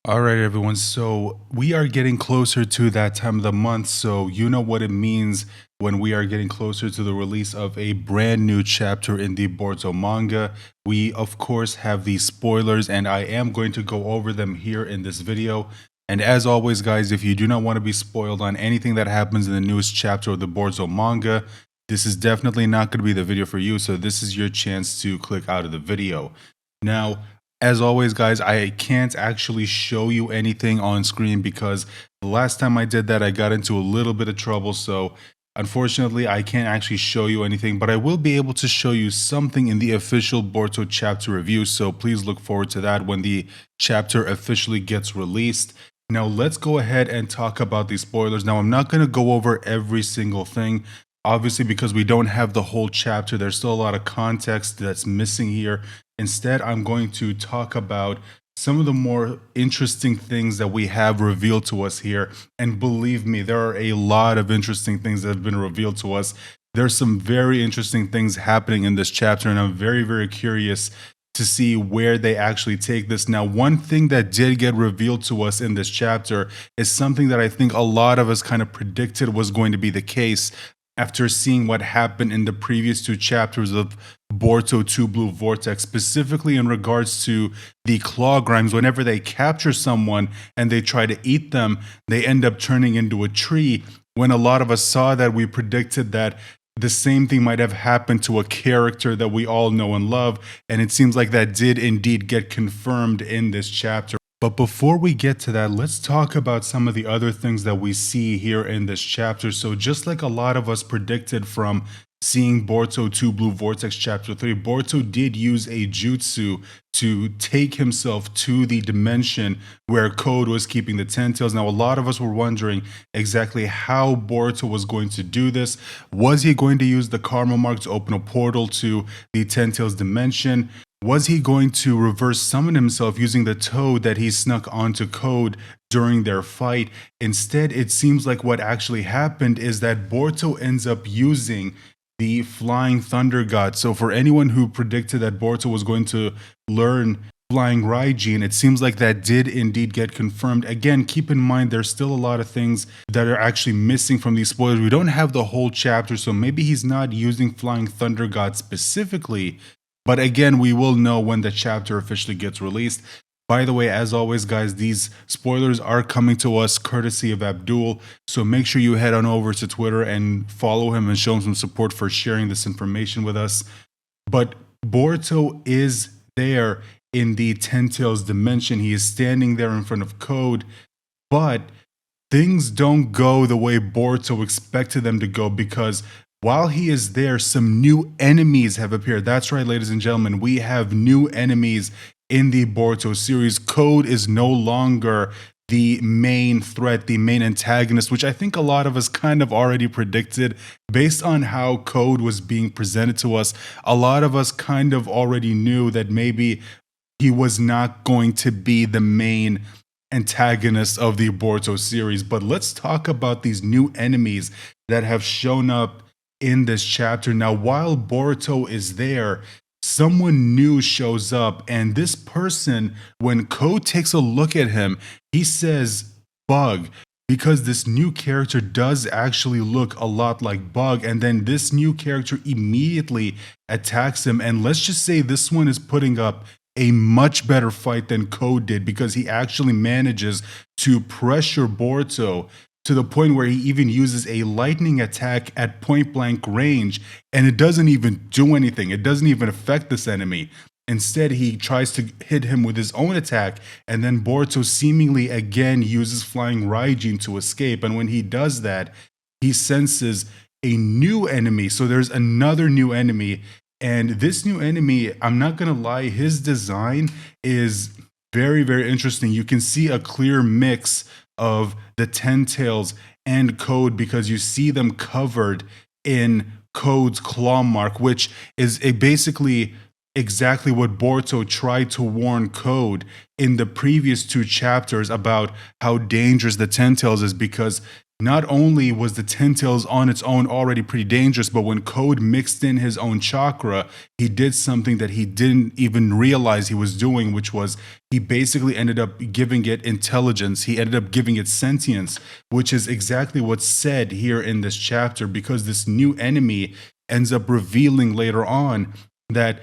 All right, everyone. So we are getting closer to that time of the month. So you know what it means when we are getting closer to the release of a brand new chapter in the Boruto manga. We, of course, have these spoilers, and I am going to go over them here in this video. And as always, guys, if you do not want to be spoiled on anything that happens in the newest chapter of the Boruto manga, this is definitely not going to be the video for you. So this is your chance to click out of the video. Now, as always, guys, I can't actually show you anything on screen because the last time I did that, I got into a little bit of trouble. So, unfortunately, I can't actually show you anything, but I will be able to show you something in the official Boruto chapter review. So, please look forward to that when the chapter officially gets released. Now, let's go ahead and talk about these spoilers. Now, I'm not going to go over every single thing. Obviously, because we don't have the whole chapter, there's still a lot of context that's missing here. Instead, I'm going to talk about some of the more interesting things that we have revealed to us here. And believe me, there are a lot of interesting things that have been revealed to us. There's some very interesting things happening in this chapter, and I'm very, very curious to see where they actually take this. Now, one thing that did get revealed to us in this chapter is something that I think a lot of us kind of predicted was going to be the case after seeing what happened in the previous two chapters of Boruto 2 Blue Vortex, specifically in regards to the claw grimes. Whenever they capture someone and they try to eat them, they end up turning into a tree. When a lot of us saw that, we predicted that the same thing might have happened to a character that we all know and love, and it seems like that did indeed get confirmed in this chapter. But before we get to that, let's talk about some of the other things that we see here in this chapter. So just like a lot of us predicted from seeing Boruto 2 Blue Vortex Chapter 3, Boruto did use a jutsu to take himself to the dimension where Code was keeping the Ten Tails. Now, a lot of us were wondering exactly how Boruto was going to do this. Was he going to use the Karma Mark to open a portal to the Ten Tails dimension? Was he going to reverse summon himself using the toad that he snuck onto Code during their fight? Instead, it seems like what actually happened is that Boruto ends up using the Flying Thunder God. So for anyone who predicted that Boruto was going to learn Flying Raijin, it seems like that did indeed get confirmed. Again, keep in mind there's still a lot of things that are actually missing from these spoilers. We don't have the whole chapter, so maybe he's not using Flying Thunder God specifically. But again, we will know when the chapter officially gets released. By the way, as always, guys, these spoilers are coming to us courtesy of Abdul. So make sure you head on over to Twitter and follow him and show him some support for sharing this information with us. But Boruto is there in the Ten Tails dimension. He is standing there in front of Code. But things don't go the way Boruto expected them to go, because while he is there, some new enemies have appeared. That's right, ladies and gentlemen, we have new enemies in the Boruto series. Code is no longer the main threat, the main antagonist, which I think a lot of us kind of already predicted based on how Code was being presented to us. A lot of us kind of already knew that maybe he was not going to be the main antagonist of the Boruto series. But let's talk about these new enemies that have shown up in this chapter. Now, while Boruto is there, someone new shows up, and this person, when Code takes a look at him, he says Bug, because this new character does actually look a lot like Bug. And then this new character immediately attacks him, and let's just say this one is putting up a much better fight than Code did, because he actually manages to pressure Boruto to the point where he even uses a lightning attack at point blank range, and it doesn't even do anything. It doesn't even affect this enemy. Instead, he tries to hit him with his own attack, and then Boruto seemingly again uses Flying Raijin to escape. And when he does that, he senses a new enemy. So there's another new enemy, and this new enemy, I'm not gonna lie, his design is very, very interesting. You can see a clear mix of the Ten Tails and Code, because you see them covered in Code's claw mark, which is basically exactly what Boruto tried to warn Code in the previous two chapters about how dangerous the Ten Tails is, because not only was the Ten Tails on its own already pretty dangerous, but when Code mixed in his own chakra, he did something that he didn't even realize he was doing, which was he basically ended up giving it intelligence. He ended up giving it sentience, which is exactly what's said here in this chapter, because this new enemy ends up revealing later on that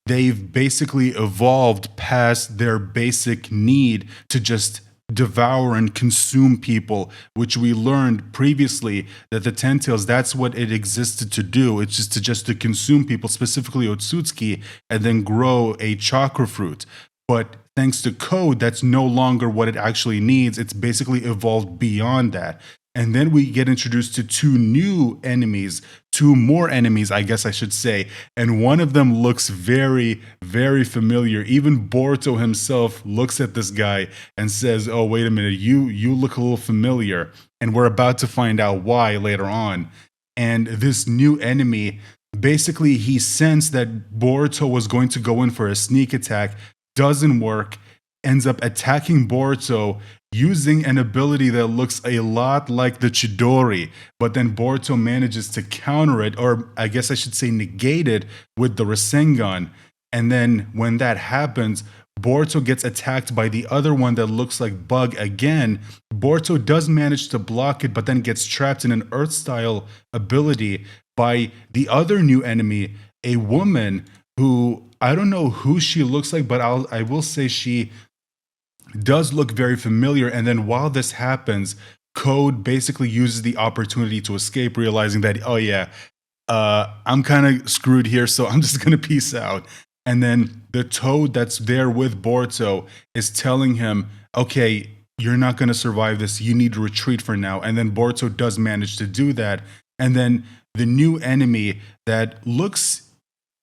they've basically evolved past their basic need to just devour and consume people, which we learned previously that the Ten Tails, that's what it existed to do. It's just to consume people, specifically Otsutsuki, and then grow a chakra fruit. But thanks to Code, that's no longer what it actually needs. It's basically evolved beyond that. And then we get introduced to two new enemies, two more enemies, I guess I should say. And one of them looks very, very familiar. Even Boruto himself looks at this guy and says, "Oh, wait a minute, you look a little familiar." And we're about to find out why later on. And this new enemy, basically, he sensed that Boruto was going to go in for a sneak attack, doesn't work, ends up attacking Boruto using an ability that looks a lot like the Chidori, but then Boruto manages to counter it, or I guess I should say negate it, with the Rasengan. And then when that happens, Boruto gets attacked by the other one that looks like Bug again. Boruto does manage to block it, but then gets trapped in an Earth-style ability by the other new enemy, a woman who, I don't know who she looks like, but I will say she does look very familiar. And then while this happens, Code basically uses the opportunity to escape, realizing that, oh yeah, I'm kind of screwed here, so I'm just gonna peace out. And then the Toad that's there with Boruto is telling him, okay, you're not gonna survive this, you need to retreat for now. And then Boruto does manage to do that. And then the new enemy that looks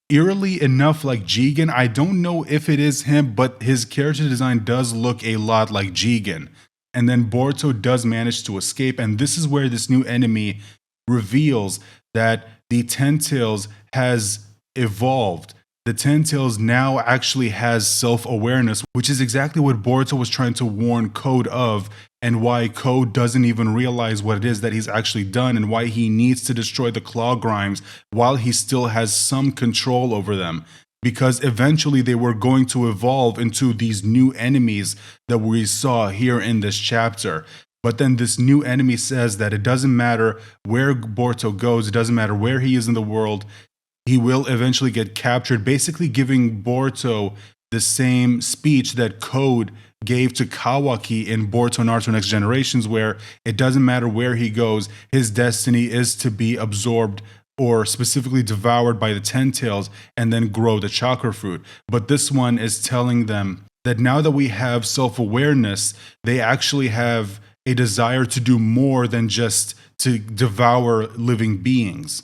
eerily enough like Jigen. I don't know if it is him, but his character design does look a lot like Jigen. And then Boruto does manage to escape. And this is where this new enemy reveals that the Ten Tails has evolved. The Ten Tails now actually has self-awareness, which is exactly what Boruto was trying to warn Code of, and why Code doesn't even realize what it is that he's actually done, and why he needs to destroy the Claw Grimes while he still has some control over them. Because eventually they were going to evolve into these new enemies that we saw here in this chapter. But then this new enemy says that it doesn't matter where Boruto goes, it doesn't matter where he is in the world, he will eventually get captured, basically giving Boruto the same speech that Code gave to Kawaki in Boruto Naruto Next Generations, where it doesn't matter where he goes, his destiny is to be absorbed or specifically devoured by the Ten Tails and then grow the chakra fruit. But this one is telling them that now that we have self-awareness, they actually have a desire to do more than just to devour living beings,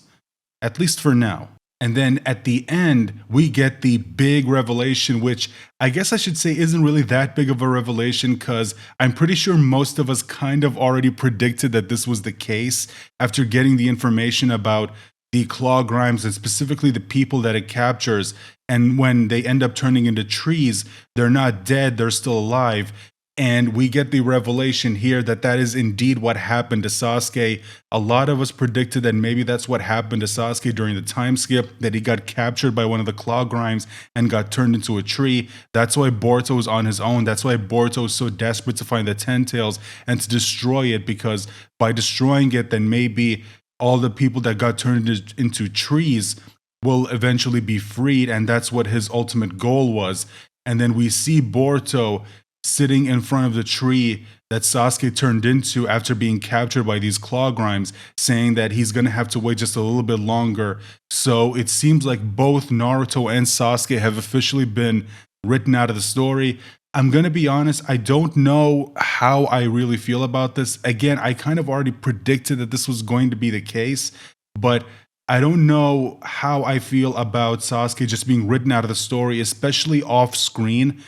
at least for now. And then at the end, we get the big revelation, which I guess I should say isn't really that big of a revelation, because I'm pretty sure most of us kind of already predicted that this was the case after getting the information about the Claw Grimes and specifically the people that it captures. And when they end up turning into trees, they're not dead, they're still alive. And we get the revelation here that that is indeed what happened to Sasuke. A lot of us predicted that maybe that's what happened to Sasuke during the time skip, that he got captured by one of the Claw Grimes and got turned into a tree. That's why Boruto was on his own. That's why Boruto is so desperate to find the Ten Tails and to destroy it, because by destroying it, then maybe all the people that got turned into trees will eventually be freed. And that's what his ultimate goal was. And then we see Boruto sitting in front of the tree that Sasuke turned into after being captured by these Claw Grimes, saying that he's going to have to wait just a little bit longer. So it seems like both Naruto and Sasuke have officially been written out of the story. I'm going to be honest, I don't know how I really feel about this. Again, I kind of already predicted that this was going to be the case, but I don't know how I feel about Sasuke just being written out of the story, especially off screen.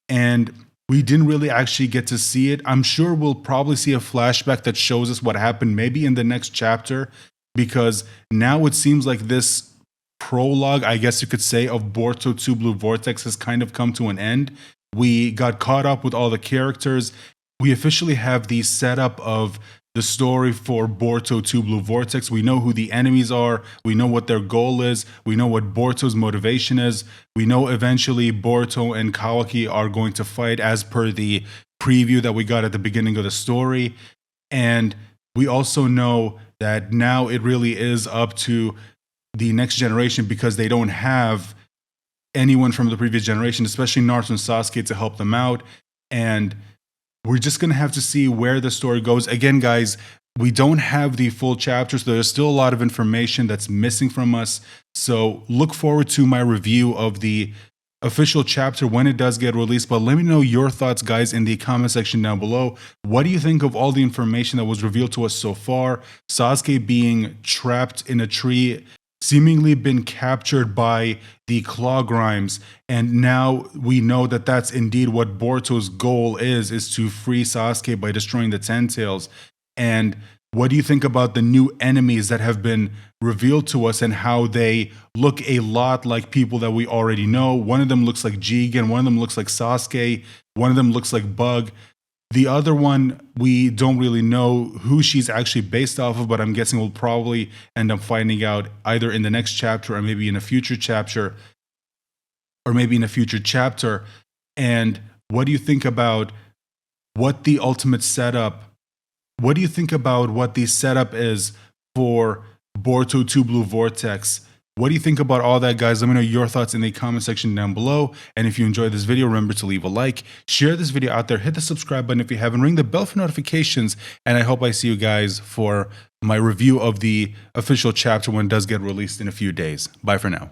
And we didn't really actually get to see it. I'm sure we'll probably see a flashback that shows us what happened maybe in the next chapter, because now it seems like this prologue, I guess you could say, of Boruto 2 Blue Vortex has kind of come to an end. We got caught up with all the characters. We officially have the setup of the story for Boruto 2 Blue Vortex. We know who the enemies are. We know what their goal is. We know what Boruto's motivation is. We know eventually Boruto and Kawaki are going to fight as per the preview that we got at the beginning of the story. And we also know that now it really is up to the next generation because they don't have anyone from the previous generation, especially Naruto and Sasuke, to help them out. And we're just going to have to see where the story goes. Again, guys, we don't have the full chapters. So there's still a lot of information that's missing from us. So look forward to my review of the official chapter when it does get released. But let me know your thoughts, guys, in the comment section down below. What do you think of all the information that was revealed to us so far? Sasuke being trapped in a tree, seemingly been captured by the Claw Grimes, and now we know that that's indeed what Boruto's goal is to free Sasuke by destroying the Ten Tails. And what do you think about the new enemies that have been revealed to us and how they look a lot like people that we already know? One of them looks like Jigen, one of them looks like Sasuke, one of them looks like Bug. The other one, we don't really know who she's actually based off of, but I'm guessing we'll probably end up finding out either in the next chapter or maybe in a future chapter. And what do you think about what the ultimate setup? What do you think about what the setup is for Boruto 2 Blue Vortex? What do you think about all that, guys? Let me know your thoughts in the comment section down below. And if you enjoyed this video, remember to leave a like, share this video out there, hit the subscribe button if you haven't, ring the bell for notifications. And I hope I see you guys for my review of the official chapter when it does get released in a few days. Bye for now.